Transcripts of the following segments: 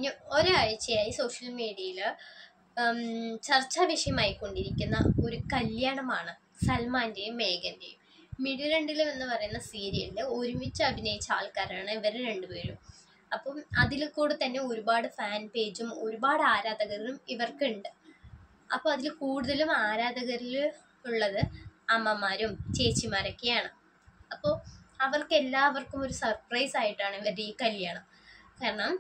കഴിഞ്ഞ ഒരാഴ്ചയായി സോഷ്യൽ മീഡിയയിൽ ചർച്ചാ വിഷയമായിക്കൊണ്ടിരിക്കുന്ന ഒരു കല്യാണമാണ് സൽമാൻ്റെയും മേഘൻ്റെയും. മിഡിരണ്ടിലും എന്ന് പറയുന്ന സീരിയലിൽ ഒരുമിച്ച് അഭിനയിച്ച ആൾക്കാരാണ് ഇവർ രണ്ടുപേരും. അപ്പം അതിൽ കൂടെ തന്നെ ഒരുപാട് ഫാൻ പേജും ഒരുപാട് ആരാധകരും ഇവർക്കുണ്ട്. അപ്പോൾ അതിൽ കൂടുതലും ആരാധകരിൽ ഉള്ളത് അമ്മമാരും ചേച്ചിമാരൊക്കെയാണ്. അപ്പോൾ അവർക്ക് എല്ലാവർക്കും ഒരു സർപ്രൈസ് ആയിട്ടാണ് ഇവരുടെ ഈ കല്യാണം. കാരണം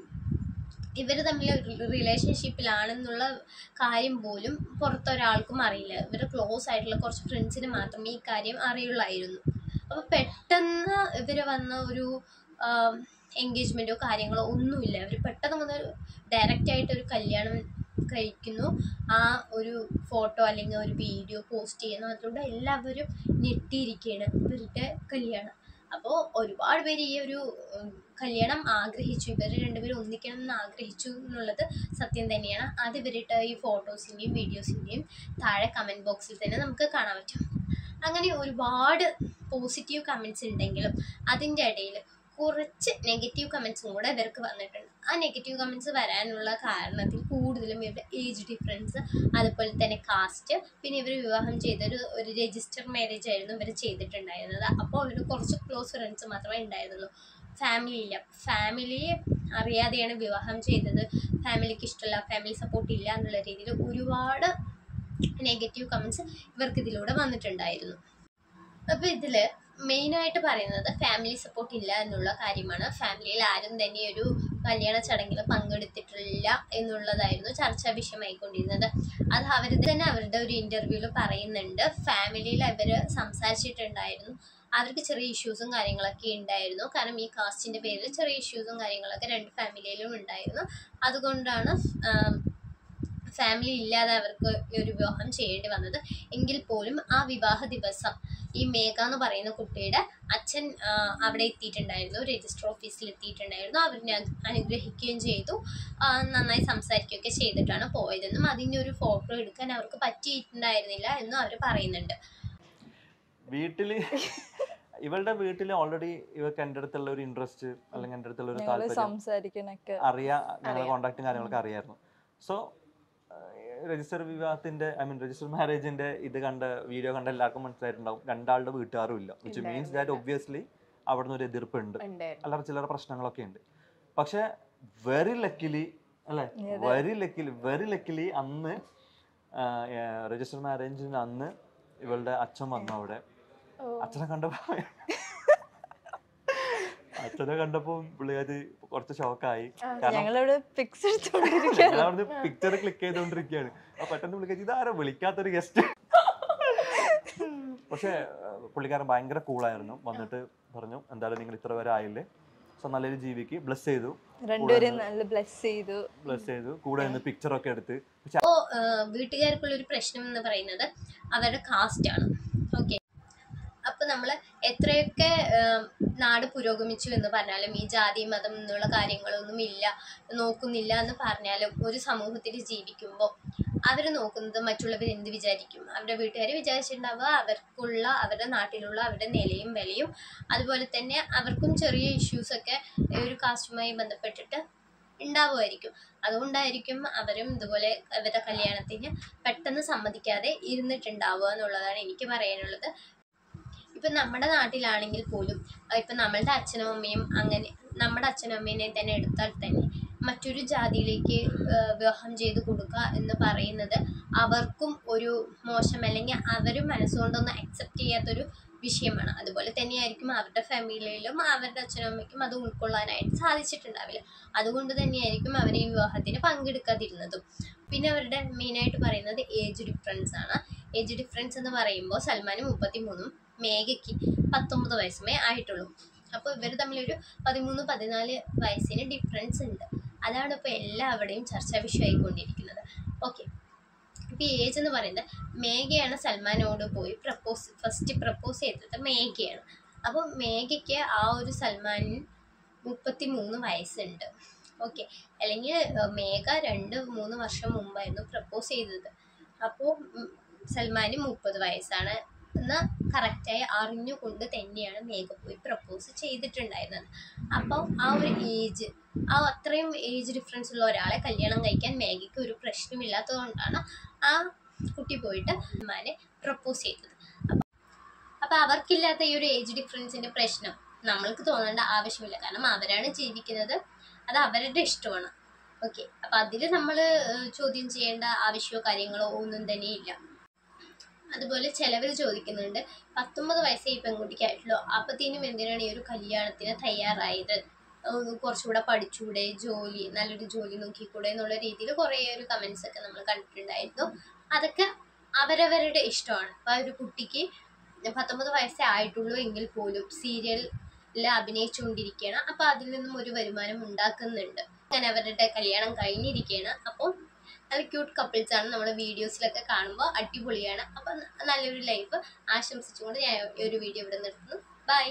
ഇവർ തമ്മിൽ റിലേഷൻഷിപ്പിലാണെന്നുള്ള കാര്യം പോലും പുറത്തൊരാൾക്കും അറിയില്ല. ഇവരുടെ ക്ലോസ് ആയിട്ടുള്ള കുറച്ച് ഫ്രണ്ട്സിന് മാത്രമേ ഈ കാര്യം അറിയുള്ളായിരുന്നു. അപ്പോൾ പെട്ടെന്ന് ഇവർ വന്ന ഒരു എൻഗേജ്മെൻറ്റോ കാര്യങ്ങളോ ഒന്നുമില്ല. അവർ പെട്ടെന്ന് വന്ന് ഡയറക്റ്റായിട്ടൊരു കല്യാണം കഴിക്കുന്നു, ആ ഒരു ഫോട്ടോ അല്ലെങ്കിൽ ഒരു വീഡിയോ പോസ്റ്റ് ചെയ്യുന്നു. അതിലൂടെ എല്ലാവരും ഞെട്ടിയിരിക്കുകയാണ് ഇവരുടെ കല്യാണം. അപ്പോൾ ഒരുപാട് പേര് ഈ ഒരു കല്യാണം ആഗ്രഹിച്ചു, ഇവർ രണ്ടുപേരും ഒന്നിക്കണം എന്ന് ആഗ്രഹിച്ചു എന്നുള്ളത് സത്യം തന്നെയാണ്. അത് ഇവരുടെ ഈ ഫോട്ടോസിൻ്റെയും വീഡിയോസിൻ്റെയും താഴെ കമൻറ്റ് ബോക്സിൽ തന്നെ നമുക്ക് കാണാൻ പറ്റും. അങ്ങനെ ഒരുപാട് പോസിറ്റീവ് കമൻറ്റ്സ് ഉണ്ടെങ്കിലും അതിൻ്റെ ഇടയിൽ കുറച്ച് നെഗറ്റീവ് കമൻറ്റ്സും കൂടെ ഇവർക്ക് വന്നിട്ടുണ്ട്. ആ നെഗറ്റീവ് കമൻറ്റ്സ് വരാനുള്ള കാരണത്തിൽ കൂടുതലും ഇവരുടെ ഏജ് ഡിഫറൻസ്, അതുപോലെ തന്നെ കാസ്റ്റ്, പിന്നെ ഇവർ വിവാഹം ചെയ്തൊരു രജിസ്റ്റർ മാരേജ് ആയിരുന്നു ഇവർ ചെയ്തിട്ടുണ്ടായിരുന്നത്. അപ്പോൾ അവർ കുറച്ച് ക്ലോസ് ഫ്രണ്ട്സ് മാത്രമേ ഉണ്ടായിരുന്നുള്ളൂ, ഫാമിലി ഇല്ല. ഫാമിലിയെ അറിയാതെയാണ് വിവാഹം ചെയ്തത്, ഫാമിലിക്ക് ഇഷ്ടമല്ല, ഫാമിലി സപ്പോർട്ട് ഇല്ല എന്നുള്ള രീതിയിൽ ഒരുപാട് നെഗറ്റീവ് കമൻറ്റ്സ് ഇവർക്ക് ഇതിലൂടെ വന്നിട്ടുണ്ടായിരുന്നു. അപ്പോൾ ഇതിൽ മെയിനായിട്ട് പറയുന്നത് ഫാമിലി സപ്പോർട്ട് ഇല്ല എന്നുള്ള കാര്യമാണ്. ഫാമിലിയിൽ ആരും തന്നെ ഒരു കല്യാണ ചടങ്ങിൽ പങ്കെടുത്തിട്ടില്ല എന്നുള്ളതായിരുന്നു ചർച്ചാ വിഷയമായിക്കൊണ്ടിരുന്നത്. അത് അവർ തന്നെ അവരുടെ ഒരു ഇൻ്റർവ്യൂവിൽ പറയുന്നുണ്ട്. ഫാമിലിയിൽ അവർ സംസാരിച്ചിട്ടുണ്ടായിരുന്നു, അവർക്ക് ചെറിയ ഇഷ്യൂസും കാര്യങ്ങളൊക്കെ ഉണ്ടായിരുന്നു. കാരണം ഈ കാസ്റ്റിൻ്റെ പേരിൽ ചെറിയ ഇഷ്യൂസും കാര്യങ്ങളൊക്കെ രണ്ട് ഫാമിലിയിലും ഉണ്ടായിരുന്നു. അതുകൊണ്ടാണ് ഫാമിലി ഇല്ലാതെ അവർക്ക് ഒരു വിവാഹം ചെയ്യേണ്ടി വന്നത്. എങ്കിൽ പോലും ആ വിവാഹ ദിവസം ഈ മേഘ എന്ന് പറയുന്ന കുട്ടിയുടെ അച്ഛൻ അവിടെ എത്തിയിട്ടുണ്ടായിരുന്നു, രജിസ്റ്റർ ഓഫീസിൽ എത്തിയിട്ടുണ്ടായിരുന്നു. അവരിനെ അനുഗ്രഹിക്കുകയും ചെയ്തു, നന്നായി സംസാരിക്കുകയൊക്കെ ചെയ്തിട്ടാണ് പോയതെന്നും അതിൻ്റെ ഒരു ഫോട്ടോ എടുക്കാൻ അവർക്ക് പറ്റിയിട്ടുണ്ടായിരുന്നില്ല എന്നും അവർ പറയുന്നുണ്ട്. ഇവളുടെ വീട്ടിൽ ഓൾറെഡി ഇവർക്ക് എൻ്റെ അടുത്തുള്ള ഒരു ഇൻട്രസ്റ്റ് അല്ലെങ്കിൽ എൻ്റെ അടുത്തുള്ള ഒരു താല്പര്യം അറിയാം, കോണ്ടാക്റ്റും കാര്യങ്ങളൊക്കെ അറിയായിരുന്നു. സോ രജിസ്റ്റർ വിവാഹത്തിന്റെ രജിസ്റ്റർ മാരേജിന്റെ ഇത് വീഡിയോ കണ്ട എല്ലാവർക്കും മനസ്സിലായിട്ടുണ്ടാവും രണ്ടാളുടെ വീട്ടുകാരും ഇല്ല. വിച്ച് മീൻസ് ദാറ്റ് ഒബ്വിയസ്ലി അവിടെ നിന്ന് ഒരു എതിർപ്പുണ്ട്, അല്ലാതെ ചില പ്രശ്നങ്ങളൊക്കെ ഉണ്ട്. പക്ഷെ വെരി ലക്കിലി അന്ന് രജിസ്റ്റർ മാരേജിന് അന്ന് ഇവളുടെ അച്ഛൻ വന്നു അവിടെ. അച്ഛനെ കണ്ടപ്പോ പുള്ളിക്കാരി കുറച്ച് ഷോക്കായി. പിക്ചർ ക്ലിക്ക് ചെയ്തോണ്ടിരിക്കുകയാണ്. അപ്പൊ പെട്ടെന്ന് പുള്ളിക്കാരി ഇതാരാ വിളിക്കാത്തൊരു ഗസ്റ്റ്. പക്ഷെ പുള്ളിക്കാരൻ ഭയങ്കര കൂളായിരുന്നു. വന്നിട്ട് പറഞ്ഞു, എന്തായാലും നിങ്ങൾ ഇത്ര വരെ ആയില്ലേ, സോ നല്ലൊരു ജീവിക്ക് ബ്ലസ് ചെയ്തു, കൂടെ നിന്ന് പിക്ചറൊക്കെ എടുത്ത്. വീട്ടുകാർക്കുള്ളൊരു പ്രശ്നം എന്ന് പറയുന്നത് അവരുടെ കാസ്റ്റ് ആണ്. ഓക്കെ, അപ്പോൾ നമ്മൾ എത്രയൊക്കെ നാട് പുരോഗമിച്ചു എന്ന് പറഞ്ഞാലും ഈ ജാതി മതം എന്നുള്ള കാര്യങ്ങളൊന്നും നോക്കുന്നില്ല എന്ന് പറഞ്ഞാലും ഒരു സമൂഹത്തിൽ ജീവിക്കുമ്പോൾ അവർ നോക്കുന്നത് മറ്റുള്ളവർ എന്ത് വിചാരിക്കും. അവരുടെ വീട്ടുകാർ വിചാരിച്ചിട്ടുണ്ടാവുക അവർക്കുള്ള അവരുടെ നാട്ടിലുള്ള അവരുടെ നിലയും വിലയും, അതുപോലെ തന്നെ അവർക്കും ചെറിയ ഇഷ്യൂസൊക്കെ ഒരു കാസ്റ്റുമായി ബന്ധപ്പെട്ടിട്ട് ഉണ്ടാവുമായിരിക്കും. അതുകൊണ്ടായിരിക്കും അവരും ഇതുപോലെ അവരുടെ കല്യാണത്തിന് പെട്ടെന്ന് സമ്മതിക്കാതെ ഇരുന്നിട്ടുണ്ടാവുക എന്നുള്ളതാണ് എനിക്ക് പറയാനുള്ളത്. ഇപ്പം നമ്മുടെ നാട്ടിലാണെങ്കിൽ പോലും ഇപ്പം നമ്മളുടെ അച്ഛനും അമ്മയും അങ്ങനെ നമ്മുടെ അച്ഛനും അമ്മേനെ തന്നെ എടുത്താൽ തന്നെ മറ്റൊരു ജാതിയിലേക്ക് വിവാഹം ചെയ്ത് കൊടുക്കുക എന്ന് പറയുന്നത് അവർക്കും ഒരു മോശം, അല്ലെങ്കിൽ അവരും മനസ്സുകൊണ്ടൊന്നും അക്സെപ്റ്റ് ചെയ്യാത്തൊരു വിഷയമാണ്. അതുപോലെ തന്നെയായിരിക്കും അവരുടെ ഫാമിലിയിലും അവരുടെ അച്ഛനും അമ്മയ്ക്കും അത് ഉൾക്കൊള്ളാനായിട്ട് സാധിച്ചിട്ടുണ്ടാവില്ല. അതുകൊണ്ട് തന്നെയായിരിക്കും അവർ ഈ വിവാഹത്തിന് പങ്കെടുക്കാതിരുന്നതും. പിന്നെ അവരുടെ മെയിനായിട്ട് പറയുന്നത് ഏജ് ഡിഫറൻസ് ആണ്. ഏജ് ഡിഫറൻസ് എന്ന് പറയുമ്പോൾ സൽമാന് 33, മേഘയ്ക്ക് 19 വയസ്സേ ആയിട്ടുള്ളൂ. അപ്പോൾ ഇവർ തമ്മിലൊരു 13-14 വയസ്സിന് ഡിഫറൻസ് ഉണ്ട്. അതാണ് ഇപ്പോൾ എല്ലാവരുടെയും ചർച്ചാ വിഷയമായിക്കൊണ്ടിരിക്കുന്നത്. ഓക്കെ, ഇപ്പോൾ ഈ ഏജ് എന്ന് പറയുന്നത് മേഘയാണ് സൽമാനോട് പോയി ഫസ്റ്റ് പ്രപ്പോസ് ചെയ്തത് മേഘയാണ്. അപ്പോൾ മേഘയ്ക്ക് ആ ഒരു സൽമാനിന് 33 വയസ്സുണ്ട്. ഓക്കെ, അല്ലെങ്കിൽ മേഘ 2-3 വർഷം മുമ്പായിരുന്നു പ്രപ്പോസ് ചെയ്തത്. അപ്പോൾ സൽമാന് 30 വയസ്സാണ് എന്ന് കറക്റ്റായി അറിഞ്ഞുകൊണ്ട് തന്നെയാണ് മേഘ പോയി പ്രപ്പോസ് ചെയ്തിട്ടുണ്ടായിരുന്നത്. അപ്പോൾ ആ ഒരു ഏജ്, ആ അത്രയും ഏജ് ഡിഫറൻസ് ഉള്ള ഒരാളെ കല്യാണം കഴിക്കാൻ മേഘയ്ക്ക് ഒരു പ്രശ്നമില്ലാത്തതുകൊണ്ടാണ് ആ കുട്ടി പോയിട്ട് സൽമാനെ പ്രപ്പോസ് ചെയ്തത്. അപ്പം അവർക്കില്ലാത്ത ഈ ഒരു ഏജ് ഡിഫറൻസിന്റെ പ്രശ്നം നമ്മൾക്ക് തോന്നേണ്ട ആവശ്യമില്ല. കാരണം അവരാണ് ജീവിക്കുന്നത്, അത് അവരുടെ ഇഷ്ടമാണ്. ഓക്കെ, അപ്പം അതിൽ നമ്മൾ ചോദ്യം ചെയ്യേണ്ട ആവശ്യമോ കാര്യങ്ങളോ ഒന്നും തന്നെ ഇല്ല. അതുപോലെ ചിലവർ ചോദിക്കുന്നുണ്ട്, 19 വയസ്സേ ഈ പെൺകുട്ടിക്കായിട്ടുള്ളൂ, അപ്പത്തേനും എന്തിനാണ് ഈ ഒരു കല്യാണത്തിന് തയ്യാറായത്, കുറച്ചുകൂടെ പഠിച്ചൂടെ, നല്ലൊരു ജോലി നോക്കിക്കൂടെ എന്നുള്ള രീതിയിൽ കുറേ ഒരു കമൻസ് ഒക്കെ നമ്മൾ കണ്ടിട്ടുണ്ടായിരുന്നു. അതൊക്കെ അവരവരുടെ ഇഷ്ടമാണ്. അപ്പം ഒരു കുട്ടിക്ക് 19 വയസ്സേ ആയിട്ടുള്ളൂ എങ്കിൽ പോലും സീരിയലിൽ അഭിനയിച്ചുകൊണ്ടിരിക്കുകയാണ്. അപ്പം അതിൽ നിന്നും ഒരു വരുമാനം ഉണ്ടാക്കുന്നുണ്ട്. അങ്ങനെ അവരുടെ കല്യാണം കഴിഞ്ഞിരിക്കുകയാണ്. അപ്പോൾ നല്ല ക്യൂട്ട് കപ്പിൾസ് ആണ് നമ്മൾ വീഡിയോസിലൊക്കെ കാണുമ്പോൾ, അടിപൊളിയാണ്. അപ്പം നല്ലൊരു ലൈഫ് ആശംസിച്ചുകൊണ്ട് ഞാൻ ഒരു വീഡിയോ ഇവിടെ നിർത്തുന്നു. ബൈ.